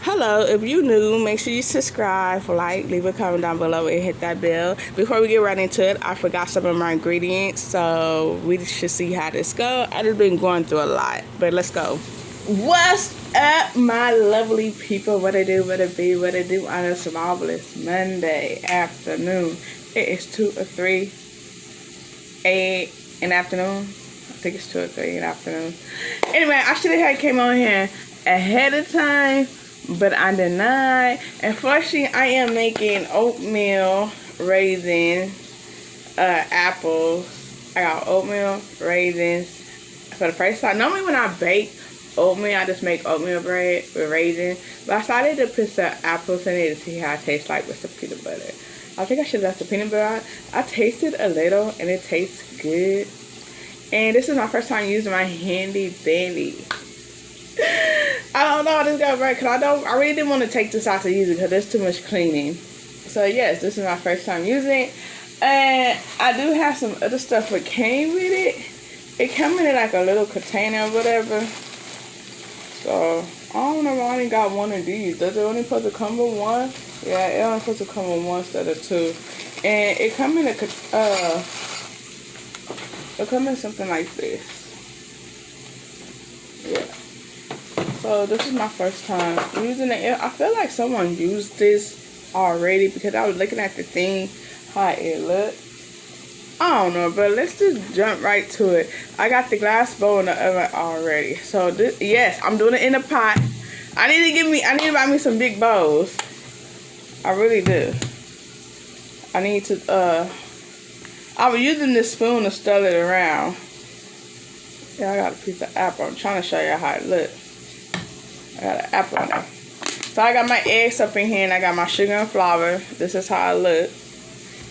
Hello, if you new, make sure you subscribe, like, leave a comment down below, and hit that bell. Before we get right into it, I forgot some of my ingredients, so we should see how this go. I just been going through a lot, but let's go. What's up, my lovely people? What it do, what it be, what it do on this marvelous Monday afternoon. It is 2 or 3 in the afternoon. I think it's 2 or 3 in the afternoon. Anyway, I should have had came on here ahead of time, but I did not. Unfortunately, I am making oatmeal, raisin, apples. I got oatmeal, raisins for the first time. Normally when I bake oatmeal, I just make oatmeal bread with raisins. But I decided to put some apples in it to see how it tastes like with some peanut butter. I think I should have left the peanut butter out. I tasted a little and it tastes good. And this is my first time using my handy dandy. I don't know how this got right because I really didn't want to take this out to use it because there's too much cleaning. So yes, this is my first time using it. And I do have some other stuff that came with it. It came in like a little container or whatever. So I don't know why I only got one of these. Does it only supposed to come with one? Yeah, it only supposed to come with one instead of two. And it come in something like this. Yeah. So this is my first time using it. I feel like someone used this already because I was looking at the thing, how it looked. I don't know, but let's just jump right to it. I got the glass bowl in the oven already. So this, yes, I'm doing it in a pot. I need to buy me some big bowls. I really do. I need to I was using this spoon to stir it around. Yeah, I got a piece of apple. I'm trying to show you how it looks. I got an apple in there. So I got my eggs up in here and I got my sugar and flour. This is how it look.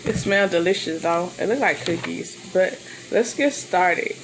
It smells delicious though. It looks like cookies. But let's get started.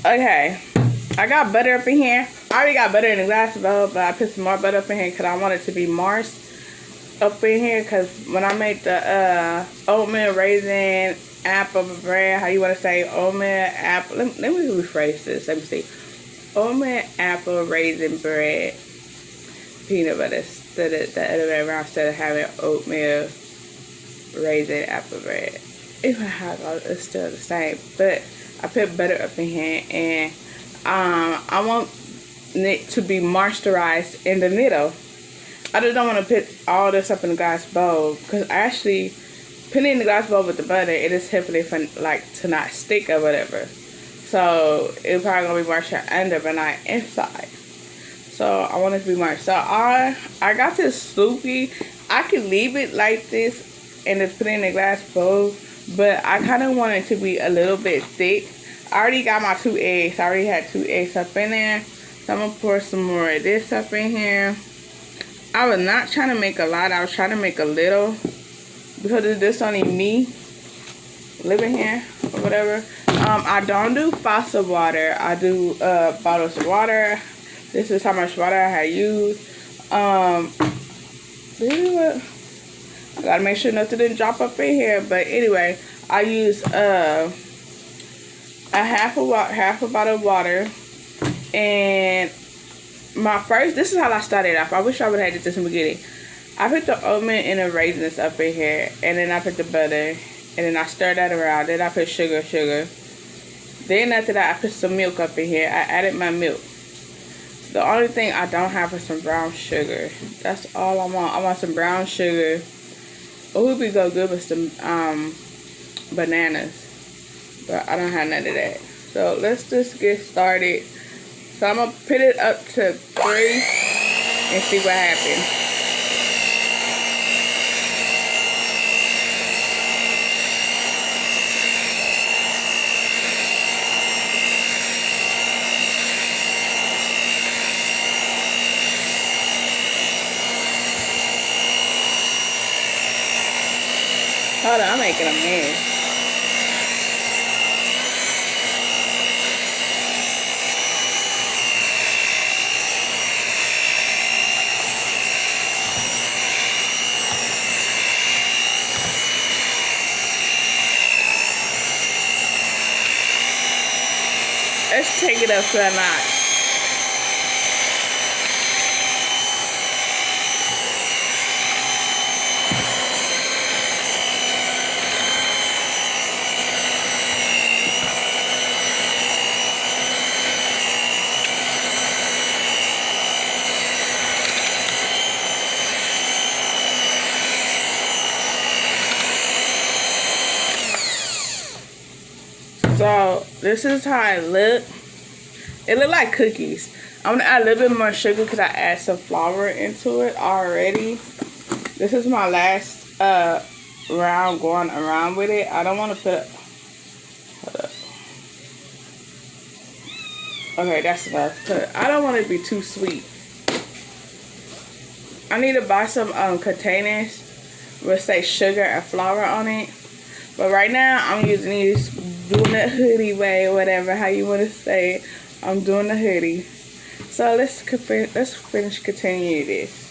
Okay, I got butter up in here. I already got butter in the glass bowl, but I put some more butter up in here because I want it to be moist up in here. Because when I make the oatmeal, raisin, apple bread, how you want to say oatmeal, apple. Let me rephrase this. Let me see. Oatmeal, apple, raisin bread, peanut butter. Instead of the other way around, instead of having oatmeal, raisin, apple bread. It's still the same, but I put butter up in here, and I want it to be moisturized in the middle. I just don't want to put all this up in the glass bowl because actually putting it in the glass bowl with the butter, it is helpful for like to not stick or whatever. So it's probably gonna be moisturized under but not inside. So I want it to be moist. So I got this soupy. I can leave it like this and just put it in the glass bowl. but I kind of want it to be a little bit thick. I already got my 2 eggs. I already had 2 eggs up in there. So I'm going to pour some more of this up in here. I was not trying to make a lot. I was trying to make a little because this only me living here or whatever. I don't do faucet water. I do bottles of water. This is how much water I had used. I gotta make sure nothing didn't drop up in here. But anyway, I use a half a bottle of water. And this is how I started off. I wish I would have had this in the beginning. I put the oatmeal and the raisins up in here, and then I put the butter, and then I stir that around. Then I put sugar. Then after that, I put some milk up in here. I added my milk. The only thing I don't have is some brown sugar. That's all I want. I want some brown sugar. It would be go good with some bananas, but I don't have none of that. So let's just get started. So I'm gonna put it up to 3 and see what happens. Hold on, I'm making a mess. Let's take it up to a notch. So this is how it look. It look like cookies. I'm gonna add a little bit more sugar because I add some flour into it already. This is my last round going around with it. I don't want to put it. Hold up. Okay, that's enough. I don't want it to be too sweet. I need to buy some containers with say sugar and flour on it. But right now I'm using these, doing the hoodie way, whatever how you want to say it. I'm doing the hoodie. So let's finish continue this.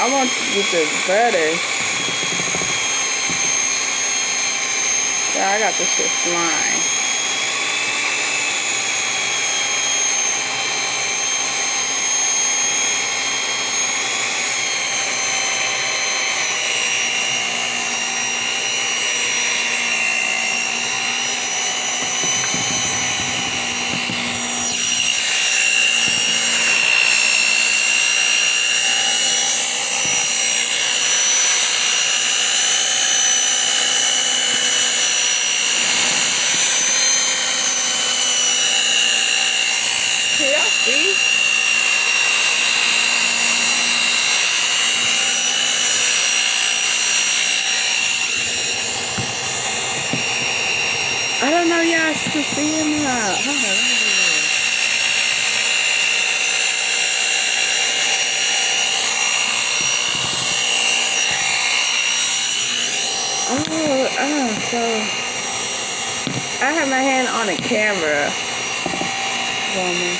I want to get the butter. Yeah, I got this shit flying. can see him out. Hold on, let me do this. So I have my hand on the camera. Woman.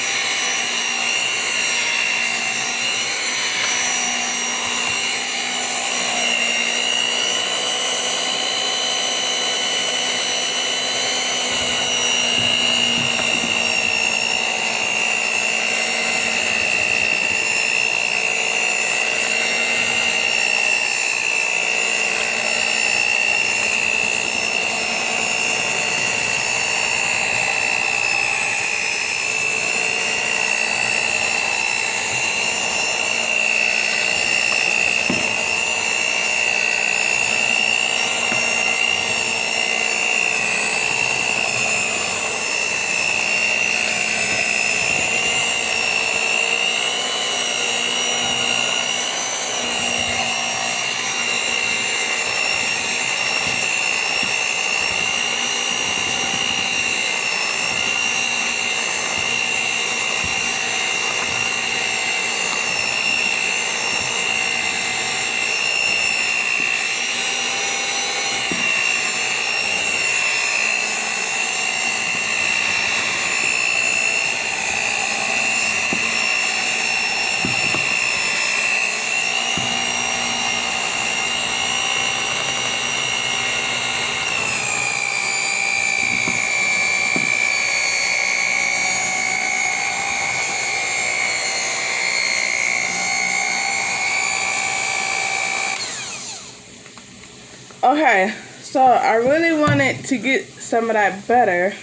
Okay, so I really wanted to get some of that butter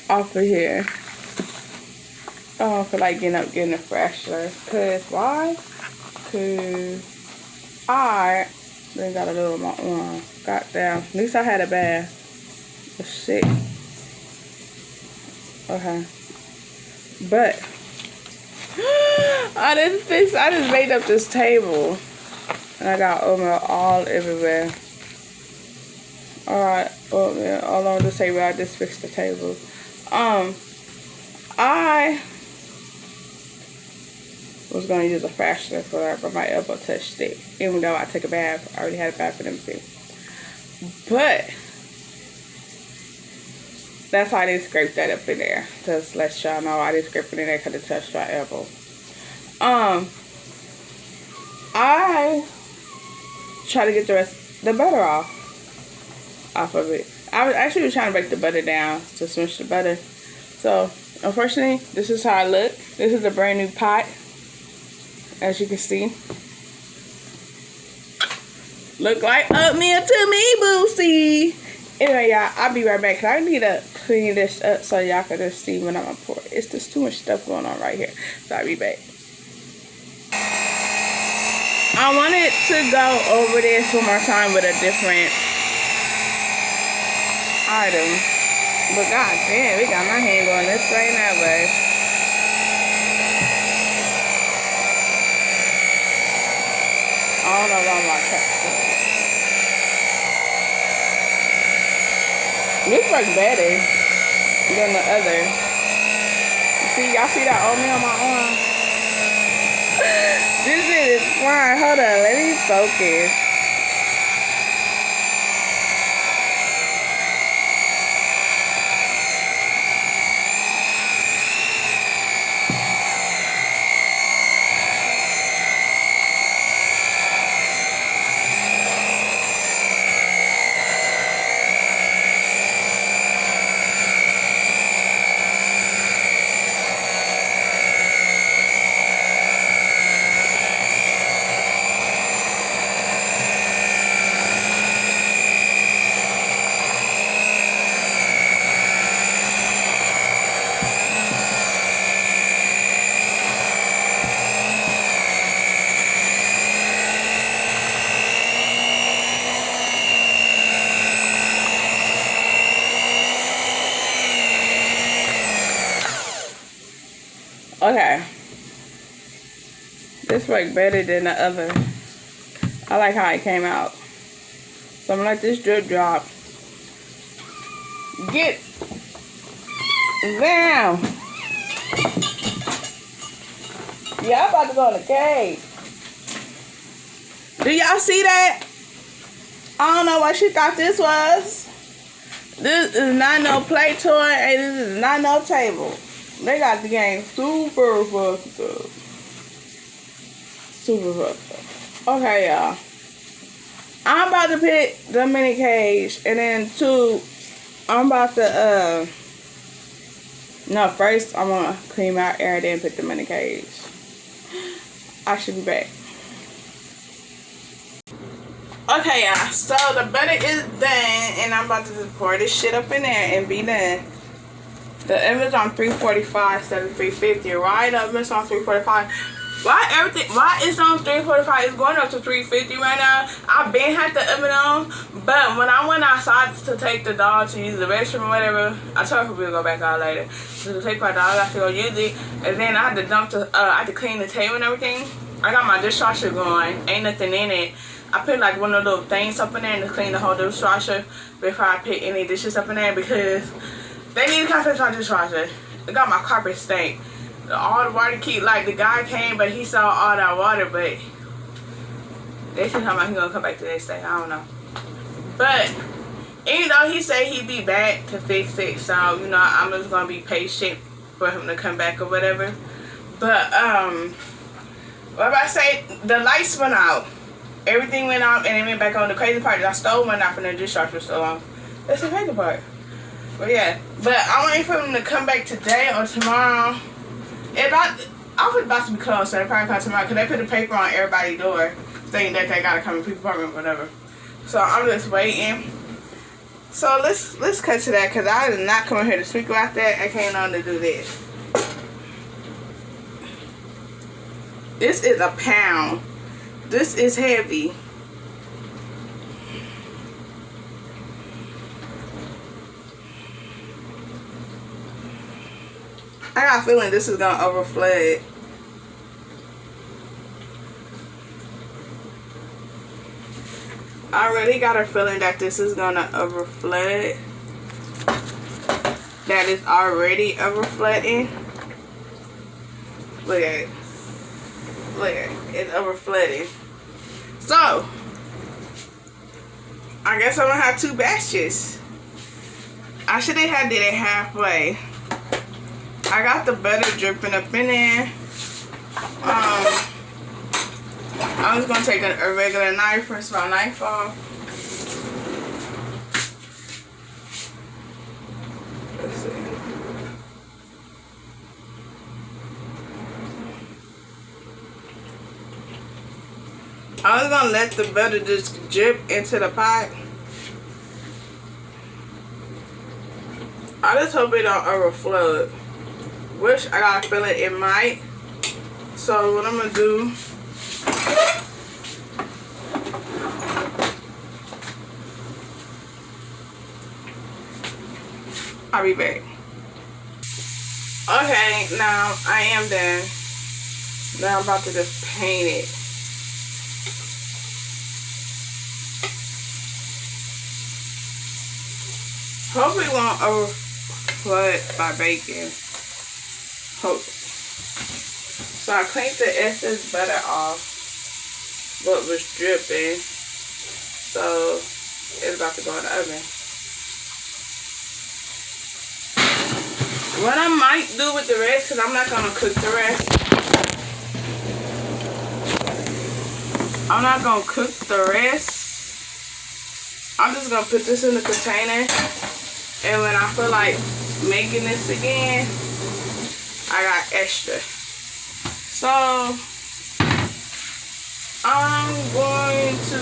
off of here. I don't feel like getting a freshener. Cause why? Cause I then got a little of my arm. Goddamn. At least I had a bath. But shit. Okay. But I just made up this table. And I got oatmeal all everywhere. Alright, oatmeal all on the table. I just fixed the table. I was gonna use a freshener for that, but my elbow touched it. Even though I took a bath, I already had a bath and everything. But that's why I didn't scrape that up in there. Just let y'all know I didn't scrape it in there because it touched my elbow. I try to get the butter off of it. I was actually trying to break the butter down to smush the butter. So unfortunately, this is how I look. This is a brand new pot, as you can see. Look like oatmeal to me, Boosie. Anyway, y'all, I'll be right back because I need to clean this up so y'all can just see when I'm gonna pour it. It's just too much stuff going on right here. So I'll be back. I wanted to go over this one more time with a different item. But god damn, we got my hand going this way and that way. I don't know why my cat. This works better than the other. See, y'all see that oatmeal on my arm? This is fine. Hold on, let me focus. Okay. This worked better than the other. I like how it came out. So I'm gonna let this drip drop. Get down. Yeah, I'm about to go in the cave. Do y'all see that? I don't know what she thought this was. This is not no play toy, and this is not no table. They got the game super fucked up. Super fucked up. Okay, y'all. I'm about to pick the mini cage, and then two, I'm about to, no, first I want to clean my air, then pick the mini cage. I should be back. Okay, y'all, so the butter is done, and I'm about to just pour this shit up in there and be done. The oven's on 345 instead of 350. Right up, it's on 345. Why it's on 345? It's going up to 350 right now. I've been had the oven on, but when I went outside to take the dog to use the restroom or whatever, I told her we'll go back out later. So to take my dog, I have to go use it, and then I had to I had to clean the table and everything. I got my dishwasher going. Ain't nothing in it. I put like one of those things up in there to clean the whole dishwasher before I put any dishes up in there because they need to come fix my dishwasher. It got my carpet stink. All the water like the guy came, but he saw all that water, but they should come out, he gonna come back the next day. I don't know. But even though he said he'd be back to fix it, so you know I'm just gonna be patient for him to come back or whatever. But what about I say, the lights went out. Everything went out and it went back on. The crazy part is I stole one out from the dishwasher for so long. That's the crazy part. But yeah. But I'm waiting for him to come back today or tomorrow. I was about to be closed, so they probably come tomorrow because they put the paper on everybody's door saying that they gotta come in people's apartment or whatever. So I'm just waiting. So let's cut to that because I did not come here to speak about that. I came on to do this. This is a pound. This is heavy. I got a feeling this is gonna overflood. I already got a feeling that this is gonna overflood. That is already overflooding. Look at it. Look at it. It's overflooding. So, I guess I'm gonna have two batches. I should have did it halfway. I got the butter dripping up in there. I'm just gonna take a regular knife, rinse my knife off. Let's see. I was gonna let the butter just drip into the pot. I just hope it don't overflow. Which I got a feeling it might. So what I'm gonna do, I'll be back. Okay, now I am done. Now I'm about to just paint it. Hopefully it won't overflood by baking. Hope. So I cleaned the excess butter off what was dripping. So it's about to go in the oven. What I might do with the rest, because I'm not going to cook the rest. I'm not going to cook the rest. I'm just going to put this in the container. And when I feel like making this again, I got extra. So I'm going to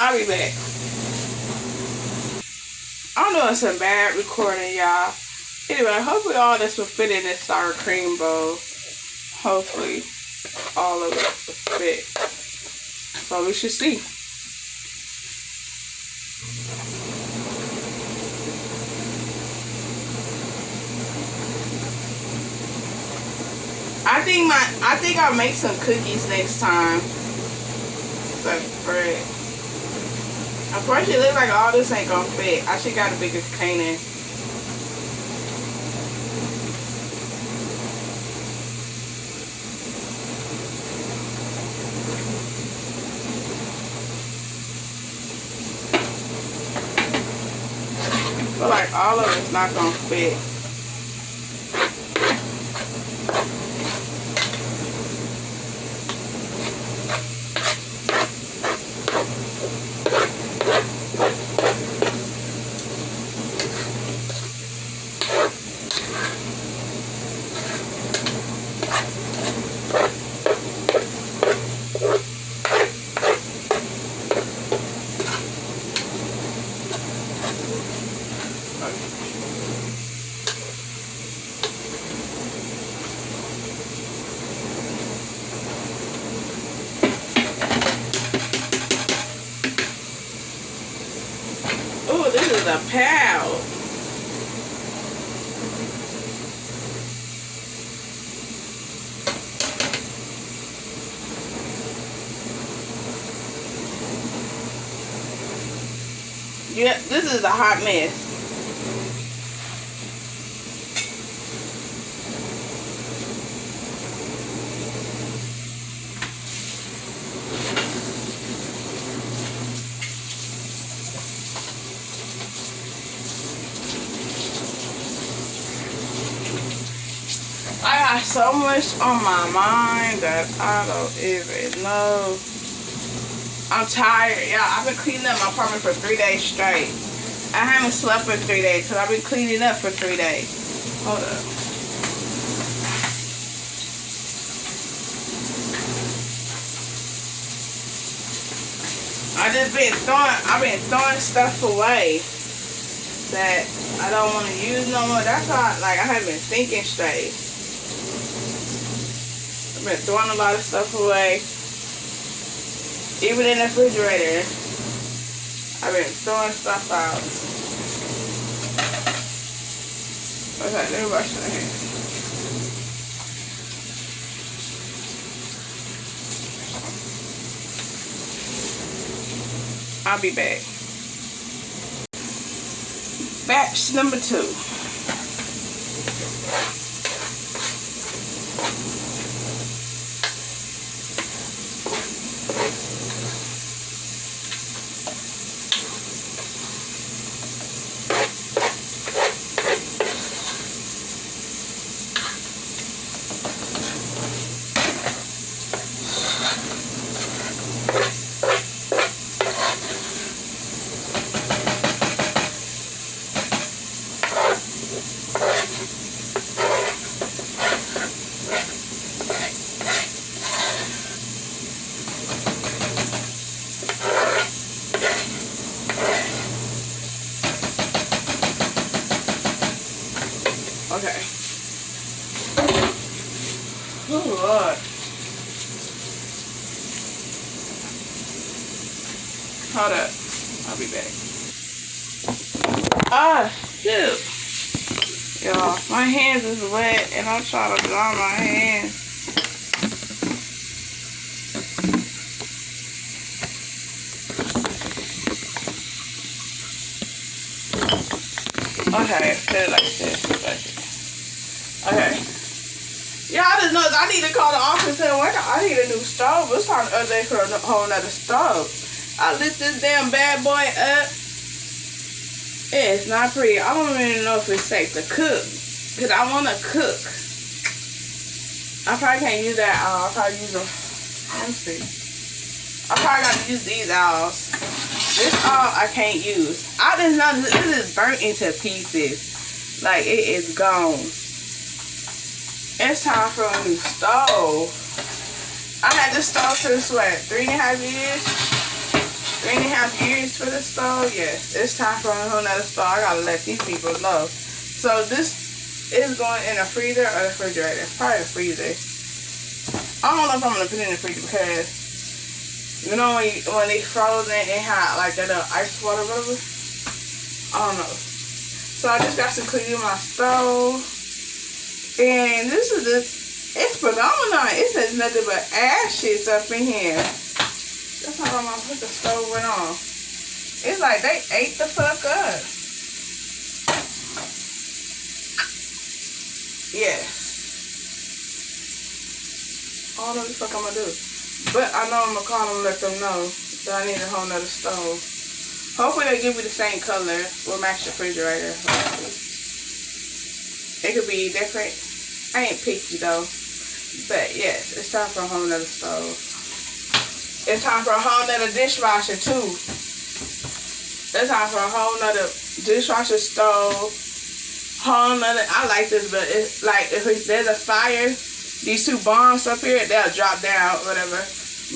I'll be back. I'm doing some bad recording, y'all. Anyway, hopefully all this will fit in this sour cream bowl. Hopefully all of it will fit. So we should see. I think I'll make some cookies next time. But bread. Unfortunately, it looks like all this ain't gonna fit. I should got a bigger container. I feel like all of it's not gonna fit. Oh, this is a pal. Yeah, this is a hot mess. I got so much on my mind that I don't even know. I'm tired. Yeah, I've been cleaning up my apartment for 3 days straight. I haven't slept for 3 days because I've been cleaning up for 3 days. Hold up. I've been throwing stuff away that I don't want to use no more. That's why, like, I haven't been thinking straight. I've been throwing a lot of stuff away. Even in the refrigerator, I've been throwing stuff out. Okay, let me wash my hands. I'll be back. Batch number 2. Okay. Oh, Lord. Hold up. I'll be back. Ah, shoot. Y'all, my hands is wet and I'm trying to dry my hands. Okay, put it like this. Okay. Yeah, I just noticed I need to call the office and work. I need a new stove. It's time to update for a whole nother stove. I lit this damn bad boy up. It's not pretty. I don't even know if it's safe to cook. Because I want to cook. I probably can't use that. I'll probably use them. Let me see. I probably got to use these owls. This all I can't use. I just noticed this is burnt into pieces. Like, it is gone. It's time for a new stove. I had this stove since what, 3.5 years? 3.5 years for the stove. Yes, it's time for a whole nother stove. I gotta let these people know. So this is going in a freezer or the refrigerator. Probably a freezer. I don't know if I'm gonna put it in the freezer because you know when they frozen and hot, like that ice water, whatever. I don't know. So I just got to clean my stove. And this is It's phenomenal. It says nothing but ashes up in here. That's how I'm gonna put the stove went on. It's like they ate the fuck up. Yes. I don't know what the fuck I'm gonna do. But I know I'm gonna call them and let them know that I need a whole nother stove. Hopefully they give me the same color. We'll match the refrigerator. It could be different. I ain't picky though. But yes, it's time for a whole nother stove. It's time for a whole nother dishwasher too. It's time for a whole nother dishwasher stove. Whole nother, I like this, but it's like if there's a fire, these two bombs up here, they'll drop down, whatever.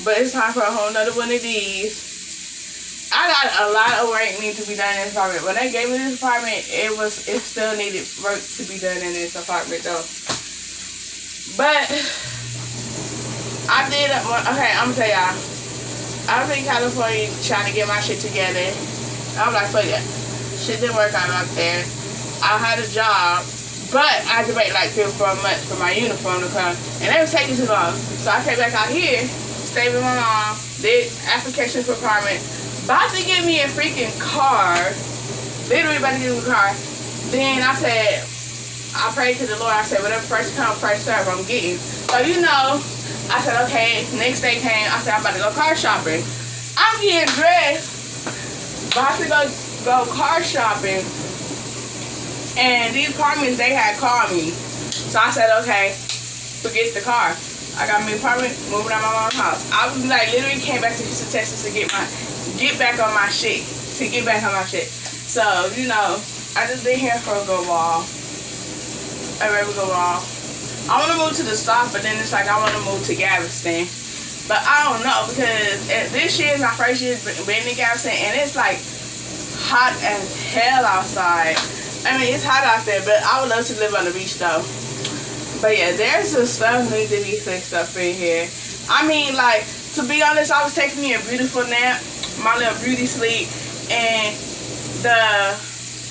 But it's time for a whole nother one of these. I got a lot of work need to be done in this apartment. When they gave me this apartment, it still needed work to be done in this apartment though. But I did, okay, I'm gonna tell y'all. I was in California trying to get my shit together. I was like, fuck it. Shit didn't work out there. I had a job, but I had to wait like 3 or 4 months for my uniform to come. And it was taking too long. So I came back out here, stayed with my mom, did application for apartment. About to give me a freaking car. Literally about to give me a car. Then I said, I prayed to the Lord. I said, whatever first come, first serve, I'm getting. So you know, I said, okay, next day came. I said, I'm about to go car shopping. I'm getting dressed, about to go car shopping. And these apartments, they had called me. So I said, okay, forget the car. I got me an apartment, moving out my mom's house. I was like, literally came back to Houston, Texas to get back on my shit. So, you know, I just been here for a good while. A very good while. I want to move to the South, but then it's like I want to move to Galveston. But I don't know, because this year is my first year being in Galveston, and it's like hot as hell outside. I mean, it's hot out there, but I would love to live on the beach though. But yeah, there's some stuff need to be fixed up in here. I mean, like, to be honest, I was taking me a beautiful nap, my little beauty sleep, and the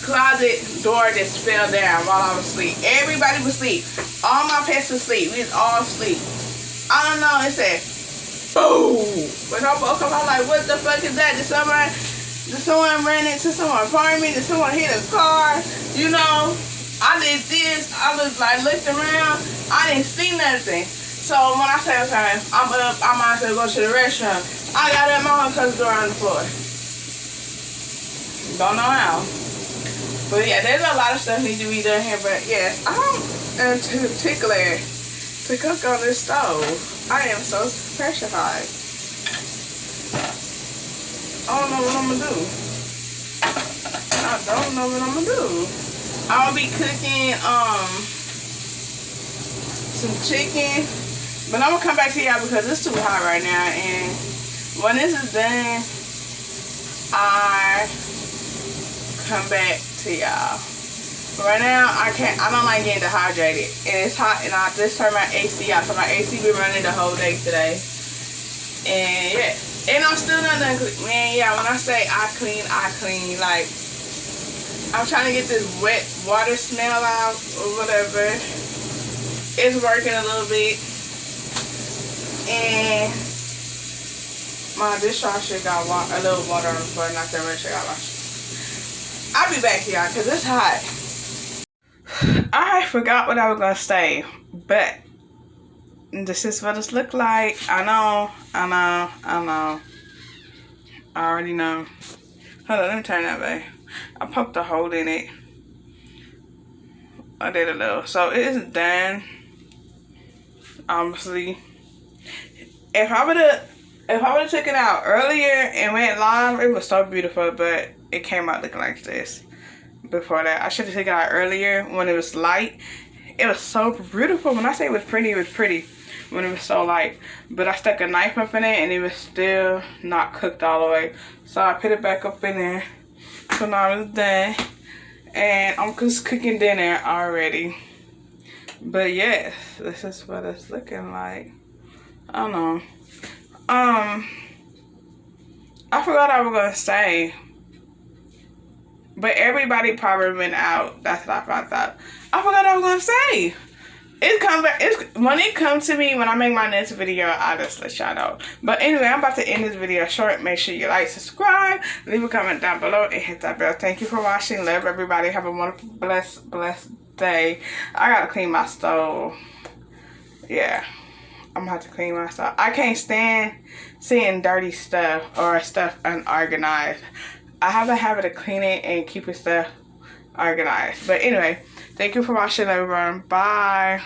closet door just fell down while I was asleep. Everybody was asleep. All my pets were asleep. We was all asleep. I don't know. It said, boom. When I woke up, I'm like, what the fuck is that? Did someone ran into someone's apartment? Did someone hit a car? You know, I did this. I was like, looked around. I didn't see nothing. So when I said, okay, I'm up, I might as well go to the restroom. I got up, my home closed the door on the floor. Don't know how. But yeah, there's a lot of stuff need to be done here. But yeah, I'm particular to cook on this stove. I am so pressured. I don't know what I'm gonna do. I don't know what I'm gonna do. I'll be cooking some chicken, but I'm gonna come back to y'all because it's too hot right now. And when this is done, I come back to y'all. Right now, I don't like getting dehydrated, and it's hot, and I just turned my AC out, so my AC been running the whole day today. And yeah, and I'm still not done cleaning. Man, yeah, when I say I clean, like, I'm trying to get this wet water smell out or whatever. It's working a little bit, and my dishwasher got a little water on the floor, not that much. I got washed. I'll be back here, because it's hot. I forgot what I was going to say, but this is what it looked like. I know. I already know. Hold on, let me turn that way. I poked a hole in it. I did a little. So it is done. Obviously. If I would have took it out earlier and went live, it was so beautiful, but it came out looking like this. Before that, I should have taken it out earlier when it was light. It was so beautiful. When I say it was pretty when it was so light. But I stuck a knife up in it and it was still not cooked all the way. So I put it back up in there. So now it's done. And I'm just cooking dinner already. But yes, this is what it's looking like. I don't know. I forgot what I was gonna say. But everybody probably went out. That's what I found out. I forgot what I was gonna say. When it comes to me, when I make my next video, I'll just let y'all know. But anyway, I'm about to end this video short. Make sure you like, subscribe, leave a comment down below, and hit that bell. Thank you for watching. Love everybody. Have a wonderful, blessed day. I gotta clean my stove. Yeah, I'm gonna have to clean my stove. I can't stand seeing dirty stuff or stuff unorganized. I have a habit of cleaning and keeping stuff organized. But anyway, thank you for watching, everyone. Bye.